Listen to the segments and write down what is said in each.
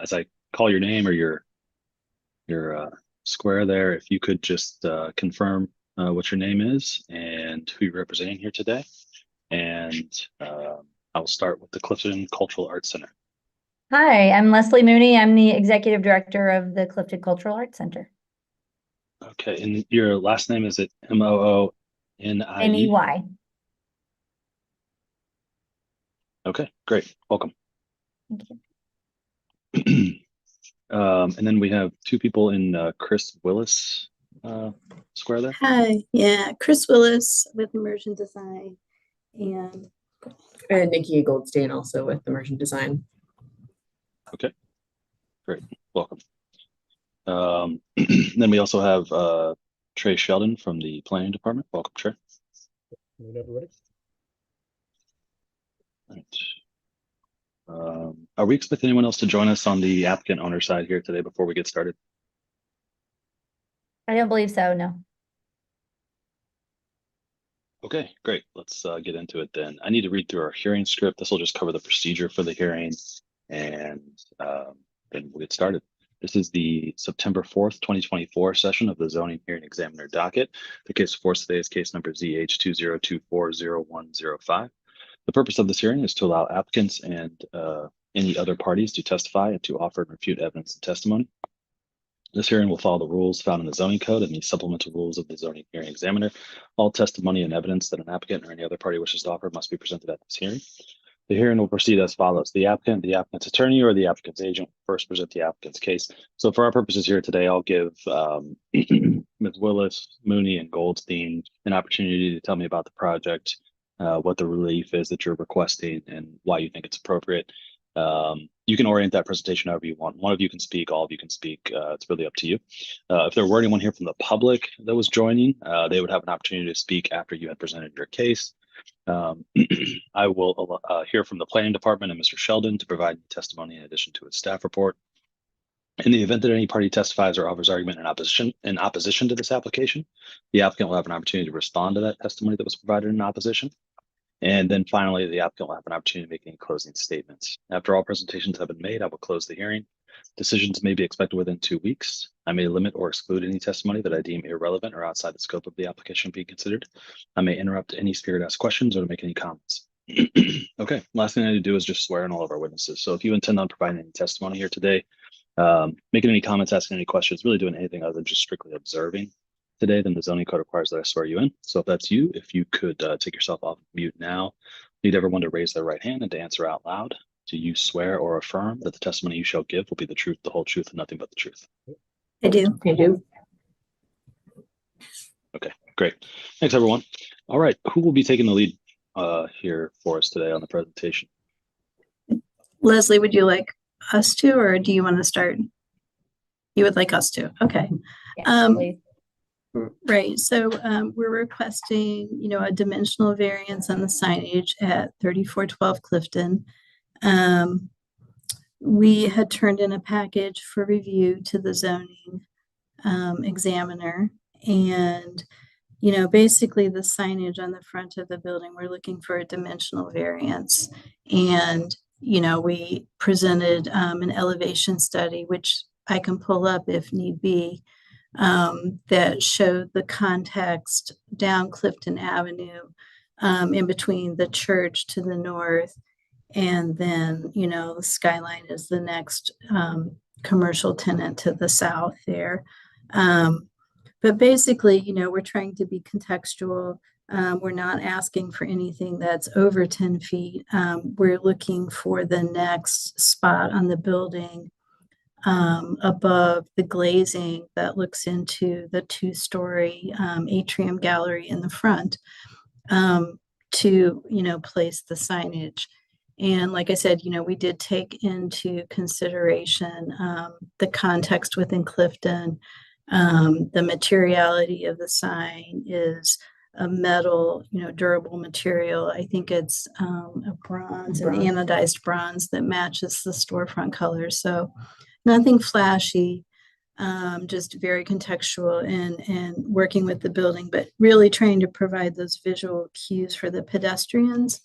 as I call your name or your square there, if you could just confirm what your name is and who you're representing here today. And I will start with the Clifton Cultural Arts Center. Hi, I'm Leslie Mooney. I'm the Executive Director of the Clifton Cultural Arts Center. Okay, and your last name, is it Mooney? Ney. Okay, great. Welcome. Thank you. And then we have two people in Chris Willis square there. Hi, yeah, Chris Willis with Immersion Design and Nikki Goldstein also with Immersion Design. Okay, great. Welcome. Then we also have Trey Sheldon from the Planning Department. Welcome, Trey. Good, everybody. Right. Are we expecting anyone else to join us on the applicant owner side here today before we get started? I don't believe so, no. Okay, great. Let's get into it then. I need to read through our hearing script. This will just cover the procedure for the hearing, and then we'll get started. This is the September 4th, 2024 session of the Zoning Hearing Examiner docket. The case before us today is case number ZH20240105. The purpose of this hearing is to allow applicants and any other parties to testify and to offer and refute evidence and testimony. This hearing will follow the rules found in the zoning code and the supplemental rules of the Zoning Hearing Examiner. All testimony and evidence that an applicant or any other party wishes to offer must be presented at this hearing. The hearing will proceed as follows. The applicant, the applicant's attorney, or the applicant's agent first present the applicant's case. So for our purposes here today, I'll give Ms. Willis, Mooney, and Goldstein an opportunity to tell me about the project, what the relief is that you're requesting, and why you think it's appropriate. You can orient that presentation however you want. One of you can speak, all of you can speak. It's really up to you. If there were anyone here from the public that was joining, they would have an opportunity to speak after you had presented your case. I will hear from the planning department and Mr. Sheldon to provide testimony in addition to his staff report. In the event that any party testifies or offers argument in opposition to this application, the applicant will have an opportunity to respond to that testimony that was provided in opposition. And then finally, the applicant will have an opportunity to make any closing statements. After all presentations have been made, I will close the hearing. Decisions may be expected within 2 weeks. I may limit or exclude any testimony that I deem irrelevant or outside the scope of the application being considered. I may interrupt any speaker to ask questions or to make any comments. Okay, last thing I need to do is just swear in all of our witnesses. So if you intend on providing any testimony here today, making any comments, asking any questions, really doing anything other than just strictly observing today, then the zoning code requires that I swear you in. So if that's you, if you could take yourself off mute now, need everyone to raise their right hand and to answer out loud. Do you swear or affirm that the testimony you shall give will be the truth, the whole truth, and nothing but the truth? I do. I do. Okay, great. Thanks, everyone. All right, who will be taking the lead here for us today on the presentation? Leslie, would you like us to, or do you want to start? You would like us to. Okay. Yeah, please. Right. So we're requesting, a dimensional variance on the signage at 3412 Clifton. We had turned in a package for review to the zoning examiner, and basically the signage on the front of the building, we're looking for a dimensional variance. And we presented an elevation study, which I can pull up if need be, that showed the context down Clifton Avenue, in between the church to the north. And then, the skyline is the next commercial tenant to the south there. But basically, we're trying to be contextual. We're not asking for anything that's over 10 feet. We're looking for the next spot on the building above the glazing that looks into the 2-story atrium gallery in the front, to, place the signage. And like I said, we did take into consideration the context within Clifton. The materiality of the sign is a metal, durable material. I think it's a bronze, an anodized bronze that matches the storefront colors. So nothing flashy, just very contextual and working with the building, but really trying to provide those visual cues for the pedestrians.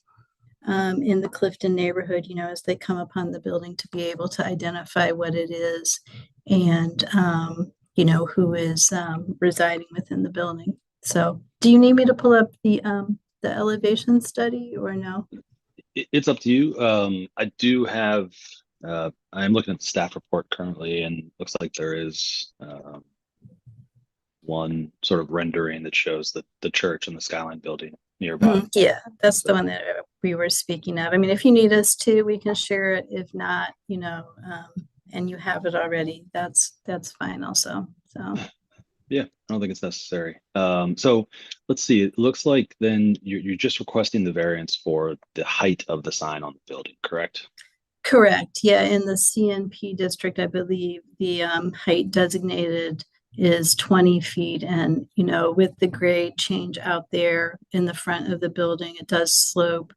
in the Clifton neighborhood, you know, as they come upon the building to be able to identify what it is and, you know, who is residing within the building. So do you need me to pull up the elevation study or no? It's up to you. I do have, I'm looking at the staff report currently, and looks like there is one sort of rendering that shows the church and the Skyline building nearby. Yeah, that's the So- one that we were speaking of. I mean, if you need us to, we can share it. If not, you know, and you have it already, that's fine also. So Yeah, I don't think it's necessary. So let's see. It looks like then you're just requesting the variance for the height of the sign on the building, correct? correct. Yeah, in the CNP district, I believe the height designated is 20 feet. And, you know, with the grade change out there in the front of the building, it does slope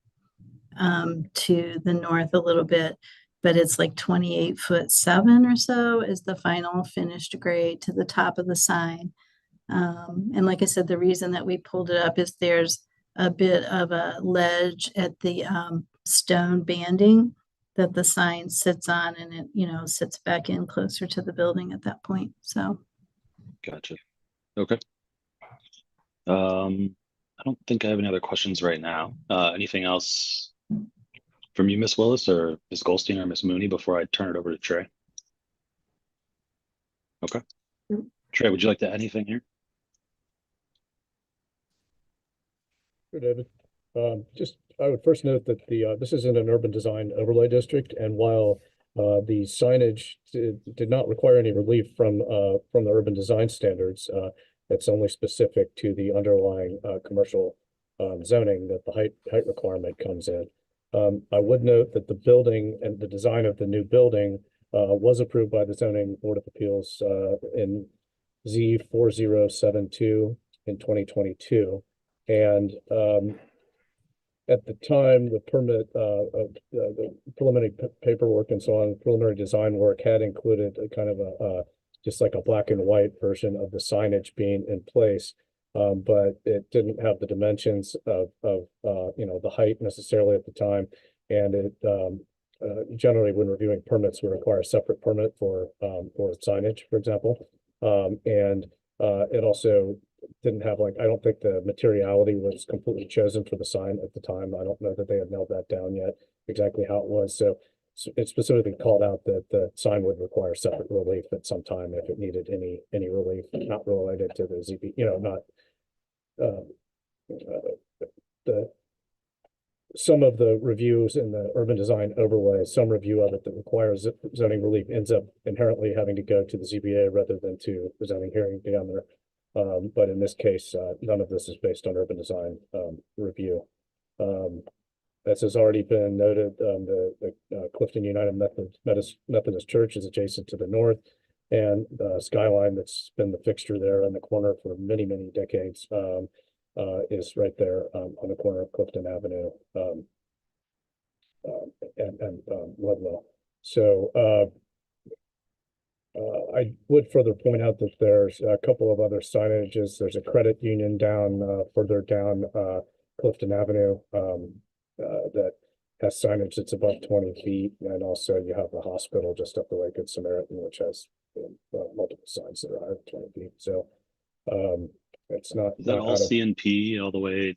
to the north a little bit, but it's like 28'7" or so is the final finished grade to the top of the sign. And like I said, the reason that we pulled it up is there's a bit of a ledge at the stone banding that the sign sits on, and it, you know, sits back in closer to the building at that point. So Gotcha. Okay. I don't think I have any other questions right now. Anything else from you, Miss Willis, or Miss Goldstein, or Miss Mooney before I turn it over to Trey? Okay. Mm. Trey, would you like to add anything here? Sure, David. I would first note that this is in an urban design overlay district, and while the signage did not require any relief from the urban design standards, it's only specific to the underlying commercial zoning that the height requirement comes in. I would note that the building and the design of the new building was approved by the Zoning Board of Appeals in Z2072 in 2022. And at the time, the permit, the preliminary paperwork and so on, preliminary design work had included a kind of just like a black and white version of the signage being in place. But it didn't have the dimensions of you know, the height necessarily at the time. And it generally, when reviewing permits, we require a separate permit for signage, for example. And it also didn't have, like, I don't think the materiality was completely chosen for the sign at the time. I don't know that they had nailed that down yet, exactly how it was. So it specifically called out that the sign would require separate relief at some time if it needed any relief, not related to the ZB, you know, not some of the reviews in the urban design overlay, some review of it that requires zoning relief ends up inherently having to go to the ZBA rather than to the zoning hearing down there. But in this case, none of this is based on urban design review. As has already been noted, the Clifton United Methodist Church is adjacent to the north, and the Skyline that's been the fixture there in the corner for many, many decades is right there on the corner of Clifton Avenue and Ludlow. So I would further point out that there's a couple of other signages. There's a credit union down further down Clifton Avenue that has signage that's above 20 feet. And also you have the hospital just up the way, Good Samaritan, which has multiple signs that are higher than 20 feet. So it's not. Is that all CNP all the way?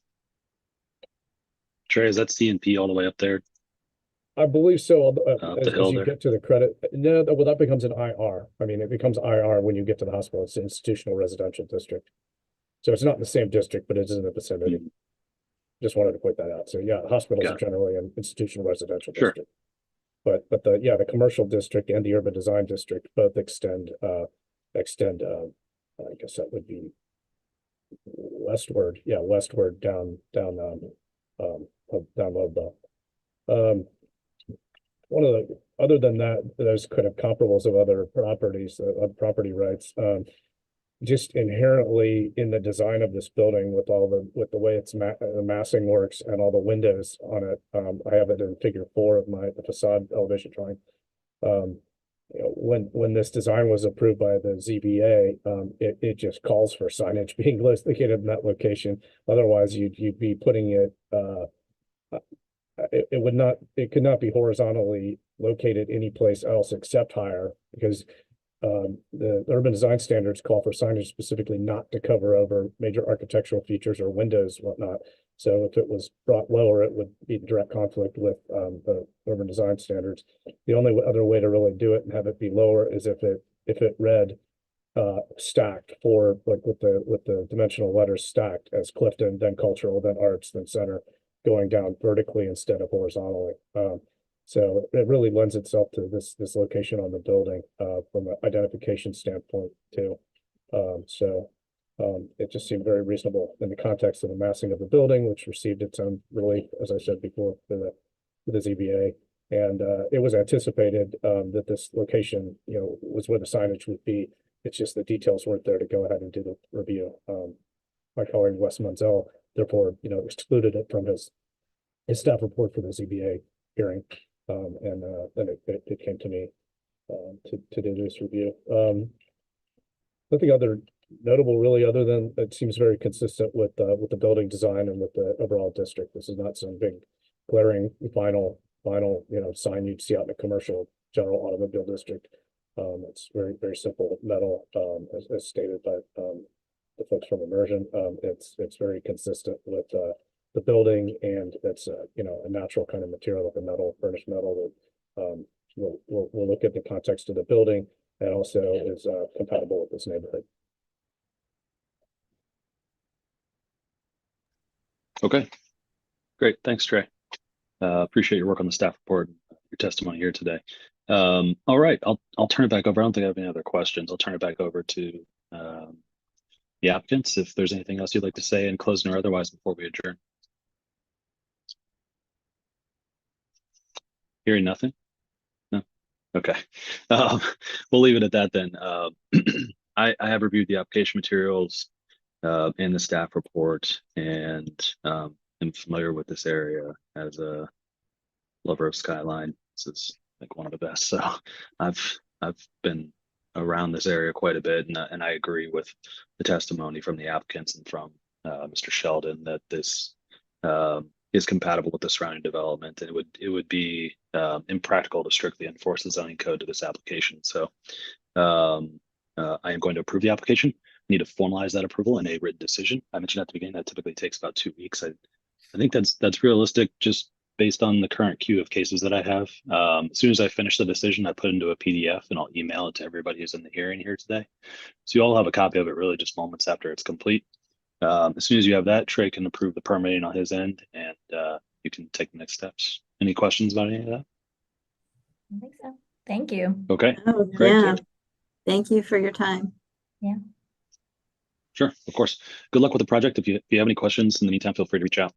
Trey, is that CNP all the way up there? I believe so. Up the hill As you there. get to the credit, no, well, that becomes an IR. I mean, it becomes IR when you get to the hospital. It's an institutional residential district. So it's not in the same district, but it is in the vicinity. Mhm. Just wanted to point that out. So yeah, hospitals are Got it. generally an institutional residential Sure. district. But the commercial district and the urban design district both extend, I guess that would be westward. Yeah, westward down Ludlow. One of the, other than that, there's kind of comparables of other properties, of property rights. Just inherently in the design of this building with the way it's the massing works and all the windows on it. I have it in figure 4 of the facade elevation drawing. You know, when this design was approved by the ZBA, it just calls for signage being located in that location. Otherwise, you'd be putting it it could not be horizontally located anyplace else except higher, because the urban design standards call for signage specifically not to cover over major architectural features or windows, whatnot. So if it was brought lower, it would be in direct conflict with the urban design standards. The only other way to really do it and have it be lower is if it read stacked for, like, with the dimensional letters stacked as Clifton, then cultural, then arts, then center, going down vertically instead of horizontally. So it really lends itself to this location on the building from an identification standpoint too. It just seemed very reasonable in the context of the massing of the building, which received its own relief, as I said before, for the ZBA. And it was anticipated that this location, was where the signage would be. It's just the details weren't there to go ahead and do the review. My colleague Wes Munzel, therefore, excluded it from his staff report for the ZBA hearing. And then it came to me to do this review. Nothing other notable really, other than it seems very consistent with the building design and with the overall district. This is not some big glaring final sign you'd see out in a commercial general automobile district. It's very, very simple metal, as stated by the folks from Immersion. It's very consistent with the building, and it's a natural kind of material, like a metal, furnished metal, that we'll look at the context of the building, and also is compatible with this neighborhood. Okay, great. Thanks, Trey. Appreciate your work on the staff report and your testimony here today. All right, I'll turn it back over. I don't think I have any other questions. I'll turn it back over to the applicants if there's anything else you'd like to say in closing or otherwise before we adjourn. Hearing nothing? No? Okay. We'll leave it at that then. I have reviewed the application materials and the staff report, and am familiar with this area as a lover of Skyline. This is like one of the best. So I've been around this area quite a bit, and I agree with the testimony from the applicants and from Mr. Sheldon that this is compatible with the surrounding development, and it would be impractical to strictly enforce the zoning code to this application. So I am going to approve the application. I need to formalize that approval in a written decision. I mentioned at the beginning that typically takes about 2 weeks. I think that's realistic, just based on the current queue of cases that I have. As soon as I finish the decision, I put it into a PDF and I'll email it to everybody who's in the hearing here today. So you all have a copy of it really just moments after it's complete. As soon as you have that, Trey can approve the permitting on his end, and you can take the next steps. Any questions about any of that? I think so. Thank you. Okay, Oh, great. yeah. Thank you for your time. Sure, of course. Good luck with the project. If you have any questions in the meantime, feel free to reach out.